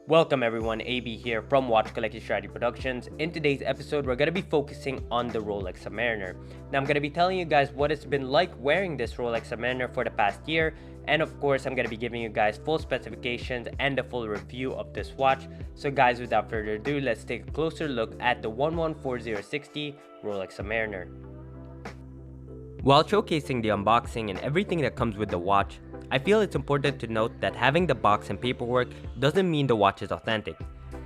Welcome everyone, AB here from Watch Collecting Strategy Productions. In today's episode, we're going to be focusing on the Rolex Submariner. Now I'm going to be telling you guys what it's been like wearing this Rolex Submariner for the past year, and of course I'm going to be giving you guys full specifications and a full review of this watch. So guys, without further ado, let's take a closer look at the 114060 Rolex Submariner. While showcasing the unboxing and everything that comes with the watch, I feel it's important to note that having the box and paperwork doesn't mean the watch is authentic.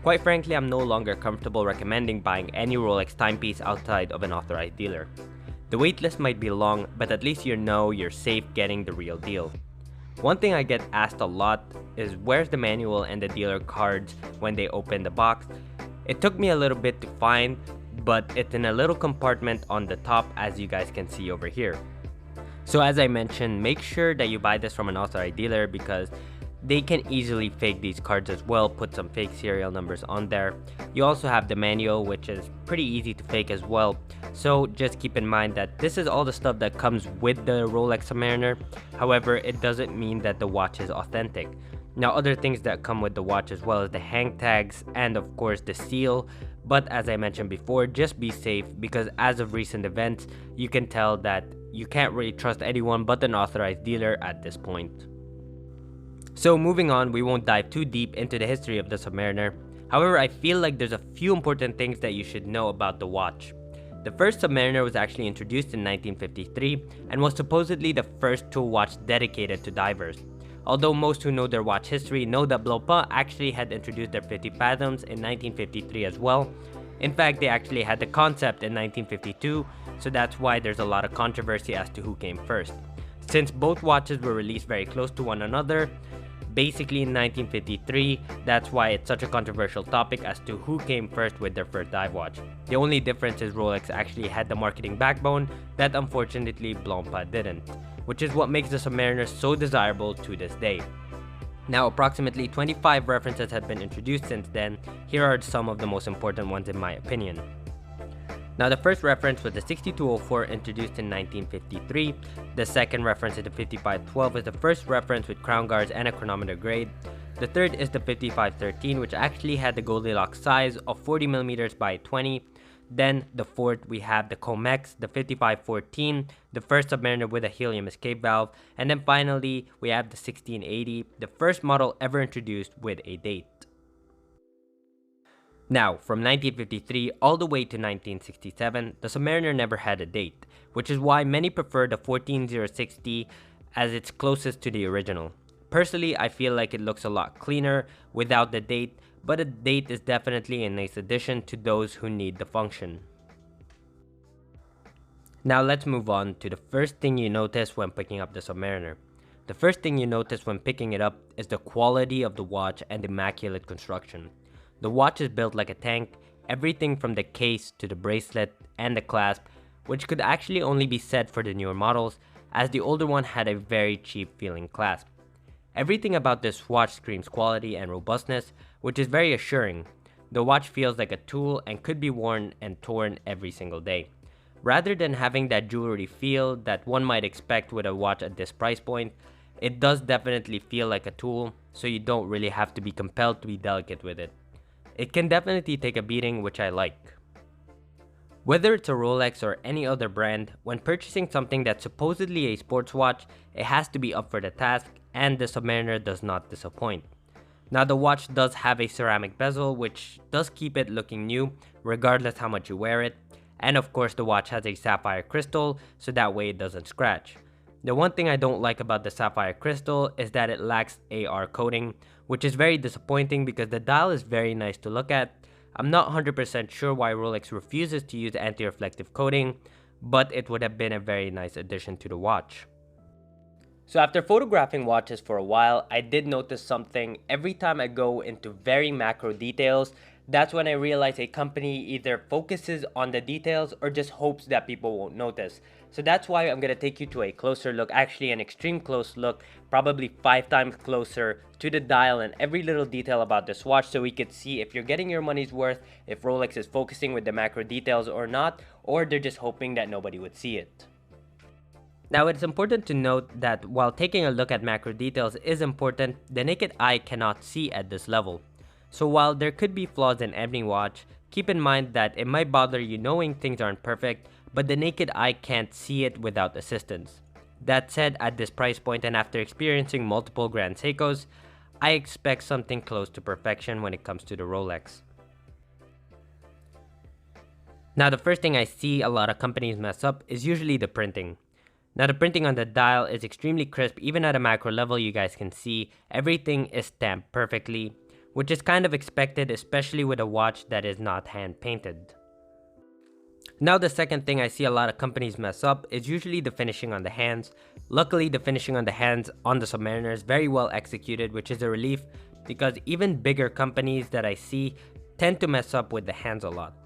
Quite frankly, I'm no longer comfortable recommending buying any Rolex timepiece outside of an authorized dealer. The waitlist might be long, but at least you know you're safe getting the real deal. One thing I get asked a lot is where's the manual and the dealer cards when they open the box. It took me a little bit to find, but it's in a little compartment on the top, as you guys can see over here. So as I mentioned, make sure that you buy this from an authorized dealer because they can easily fake these cards as well, put some fake serial numbers on there. You also have the manual, which is pretty easy to fake as well. So just keep in mind that this is all the stuff that comes with the Rolex Submariner. However, it doesn't mean that the watch is authentic. Now, other things that come with the watch as well as the hang tags and of course the seal. But as I mentioned before, just be safe because as of recent events, you can tell that you can't really trust anyone but an authorized dealer at this point. So moving on, we won't dive too deep into the history of the Submariner. However, I feel like there's a few important things that you should know about the watch. The first Submariner was actually introduced in 1953 and was supposedly the first tool watch dedicated to divers. Although most who know their watch history know that Blancpain actually had introduced their 50 fathoms in 1953 as well. In fact, they actually had the concept in 1952, so that's why there's a lot of controversy as to who came first. Since both watches were released very close to one another, basically in 1953, that's why it's such a controversial topic as to who came first with their first dive watch. The only difference is Rolex actually had the marketing backbone that unfortunately Blancpain didn't, which is what makes the Submariner so desirable to this day. Now, approximately 25 references have been introduced since then. Here are some of the most important ones in my opinion. Now, the first reference was the 6204 introduced in 1953. The second reference is the 5512 is the first reference with crown guards and a chronometer grade. The third is the 5513, which actually had the Goldilocks size of 40mm by 20. Then the fourth, we have the Comex, the 5514, the first Submariner with a helium escape valve. And then finally, we have the 1680, the first model ever introduced with a date. Now, from 1953 all the way to 1967, the Submariner never had a date, which is why many prefer the 14060 as it's closest to the original. Personally, I feel like it looks a lot cleaner without the date, but a date is definitely a nice addition to those who need the function. Now let's move on to the first thing you notice when picking up the Submariner. The first thing you notice when picking it up is the quality of the watch and immaculate construction. The watch is built like a tank, everything from the case to the bracelet and the clasp, which could actually only be said for the newer models, as the older one had a very cheap feeling clasp. Everything about this watch screams quality and robustness, which is very assuring. The watch feels like a tool and could be worn and torn every single day. Rather than having that jewelry feel that one might expect with a watch at this price point, it does definitely feel like a tool, so you don't really have to be compelled to be delicate with it. It can definitely take a beating, which I like. Whether it's a Rolex or any other brand, when purchasing something that's supposedly a sports watch, it has to be up for the task, and the Submariner does not disappoint. Now, the watch does have a ceramic bezel, which does keep it looking new, regardless how much you wear it. And of course, the watch has a sapphire crystal, so that way it doesn't scratch. The one thing I don't like about the sapphire crystal is that it lacks AR coating, which is very disappointing because the dial is very nice to look at. I'm not 100% sure why Rolex refuses to use anti-reflective coating, but it would have been a very nice addition to the watch. So after photographing watches for a while, I did notice something. Every time I go into very macro details, that's when I realize a company either focuses on the details or just hopes that people won't notice. So that's why I'm going to take you to a closer look, actually an extreme close look, probably 5 times closer to the dial and every little detail about this watch, so we could see if you're getting your money's worth, if Rolex is focusing with the macro details or not, or they're just hoping that nobody would see it. Now, it's important to note that while taking a look at macro details is important, the naked eye cannot see at this level. So while there could be flaws in any watch, keep in mind that it might bother you knowing things aren't perfect, but the naked eye can't see it without assistance. That said, at this price point and after experiencing multiple Grand Seikos, I expect something close to perfection when it comes to the Rolex. Now the first thing I see a lot of companies mess up is usually the printing. Now the printing on the dial is extremely crisp. Even at a macro level, you guys can see everything is stamped perfectly, which is kind of expected, especially with a watch that is not hand painted. Now the second thing I see a lot of companies mess up is usually the finishing on the hands. Luckily the finishing on the hands on the Submariner is very well executed, which is a relief because even bigger companies that I see tend to mess up with the hands a lot.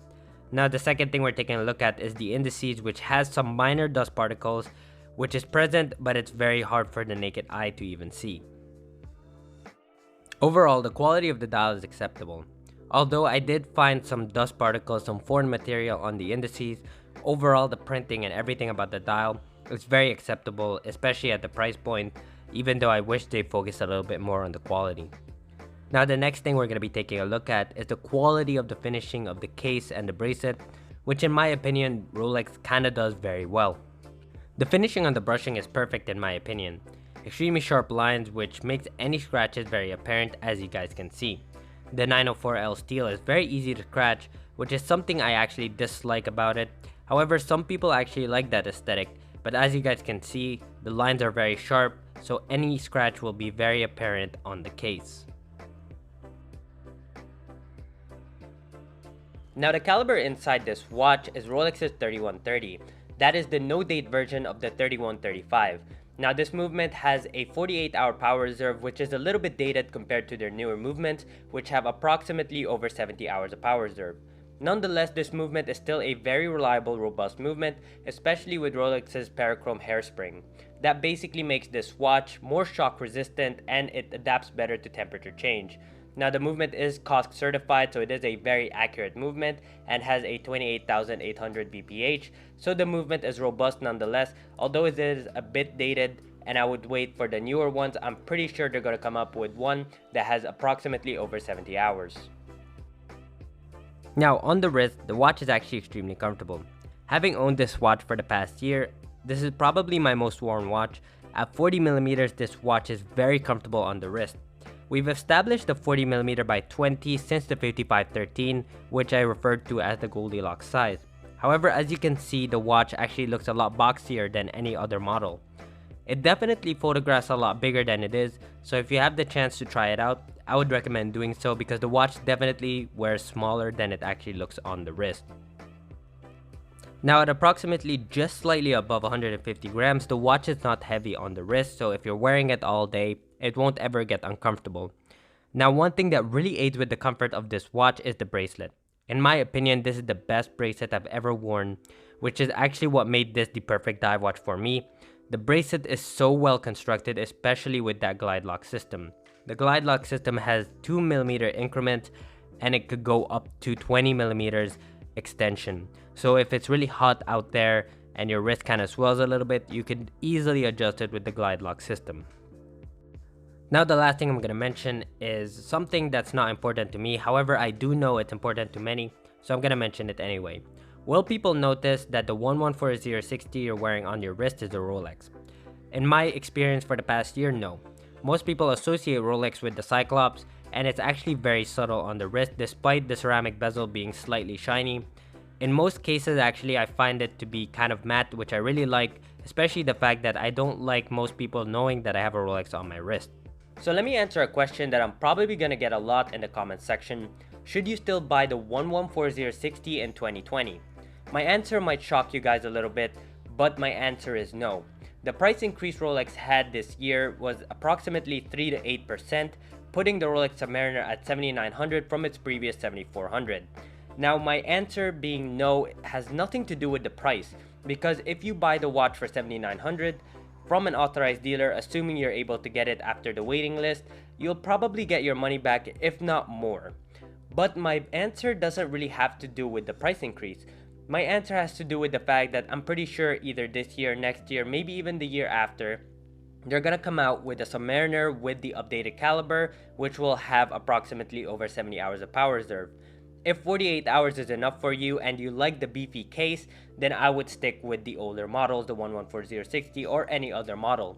Now the second thing we're taking a look at is the indices, which has some minor dust particles which is present, but it's very hard for the naked eye to even see. Overall, the quality of the dial is acceptable. Although I did find some dust particles, some foreign material on the indices, overall the printing and everything about the dial is very acceptable, especially at the price point, even though I wish they focused a little bit more on the quality. Now the next thing we're going to be taking a look at is the quality of the finishing of the case and the bracelet, which in my opinion Rolex kinda does very well. The finishing on the brushing is perfect in my opinion. Extremely sharp lines which makes any scratches very apparent, as you guys can see. The 904L steel is very easy to scratch, which is something I actually dislike about it. However, some people actually like that aesthetic, but as you guys can see, the lines are very sharp, so any scratch will be very apparent on the case. Now the caliber inside this watch is Rolex's 3130. That is the no date version of the 3135. Now this movement has a 48-hour power reserve, which is a little bit dated compared to their newer movements, which have approximately over 70 hours of power reserve. Nonetheless, this movement is still a very reliable, robust movement, especially with Rolex's Parachrome hairspring. That basically makes this watch more shock resistant and it adapts better to temperature change. Now the movement is COSC certified, so it is a very accurate movement and has a 28,800 bph, so the movement is robust nonetheless, although it is a bit dated and I would wait for the newer ones. I'm pretty sure they're going to come up with one that has approximately over 70 hours. Now on the wrist, the watch is actually extremely comfortable. Having owned this watch for the past year, this is probably my most worn watch. At 40mm, this watch is very comfortable on the wrist. We've established the 40mm by 20 since the 5513, which I referred to as the Goldilocks size. However, as you can see, the watch actually looks a lot boxier than any other model. It definitely photographs a lot bigger than it is, so if you have the chance to try it out, I would recommend doing so because the watch definitely wears smaller than it actually looks on the wrist. Now at approximately just slightly above 150 grams, the watch is not heavy on the wrist, so if you're wearing it all day, it won't ever get uncomfortable. Now one thing that really aids with the comfort of this watch is the bracelet. In my opinion, this is the best bracelet I've ever worn, which is actually what made this the perfect dive watch for me. The bracelet is so well constructed, especially with that glide lock system. The glide lock system has 2mm increments and it could go up to 20mm extension. So if it's really hot out there and your wrist kind of swells a little bit, you can easily adjust it with the glide lock system. Now the last thing I'm going to mention is something that's not important to me, however I do know it's important to many, so I'm going to mention it anyway. Will people notice that the 114060 you're wearing on your wrist is a Rolex? In my experience for the past year, no. Most people associate Rolex with the Cyclops, and it's actually very subtle on the wrist despite the ceramic bezel being slightly shiny. In most cases actually I find it to be kind of matte, which I really like, especially the fact that I don't like most people knowing that I have a Rolex on my wrist. So let me answer a question that I'm probably gonna get a lot in the comments section. Should you still buy the 114060 in 2020? My answer might shock you guys a little bit, but my answer is no. The price increase Rolex had this year was approximately 3 to 8%, putting the Rolex Submariner at 7900 from its previous 7400. Now my answer being no has nothing to do with the price, because if you buy the watch for 7900 from an authorized dealer, assuming you're able to get it after the waiting list, you'll probably get your money back, if not more. But my answer doesn't really have to do with the price increase. My answer has to do with the fact that I'm pretty sure either this year, next year, maybe even the year after, they're gonna come out with a Submariner with the updated caliber, which will have approximately over 70 hours of power reserve. If 48 hours is enough for you and you like the beefy case, then I would stick with the older models, the 114060 or any other model.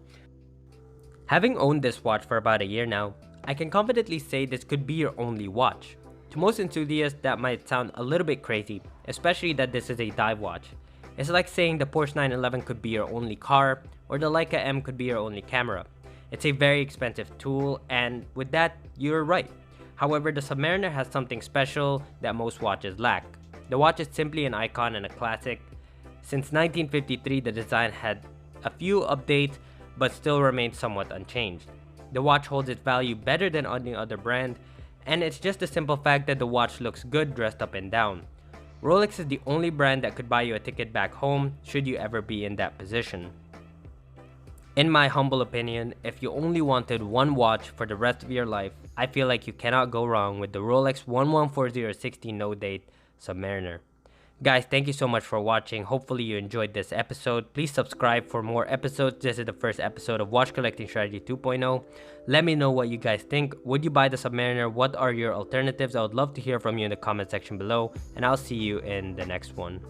Having owned this watch for about a year now, I can confidently say this could be your only watch. To most enthusiasts, that might sound a little bit crazy, especially that this is a dive watch. It's like saying the Porsche 911 could be your only car, or the Leica M could be your only camera. It's a very expensive tool, and with that, you're right. However, the Submariner has something special that most watches lack. The watch is simply an icon and a classic. Since 1953, the design had a few updates, but still remains somewhat unchanged. The watch holds its value better than any other brand, and it's just the simple fact that the watch looks good dressed up and down. Rolex is the only brand that could buy you a ticket back home should you ever be in that position. In my humble opinion, if you only wanted one watch for the rest of your life, I feel like you cannot go wrong with the Rolex 114060 no date Submariner. Guys, thank you so much for watching. Hopefully you enjoyed this episode. Please subscribe for more episodes. This is the first episode of Watch Collecting Strategy 2.0. Let me know what you guys think. Would you buy the Submariner? What are your alternatives? I would love to hear from you in the comment section below, and I'll see you in the next one.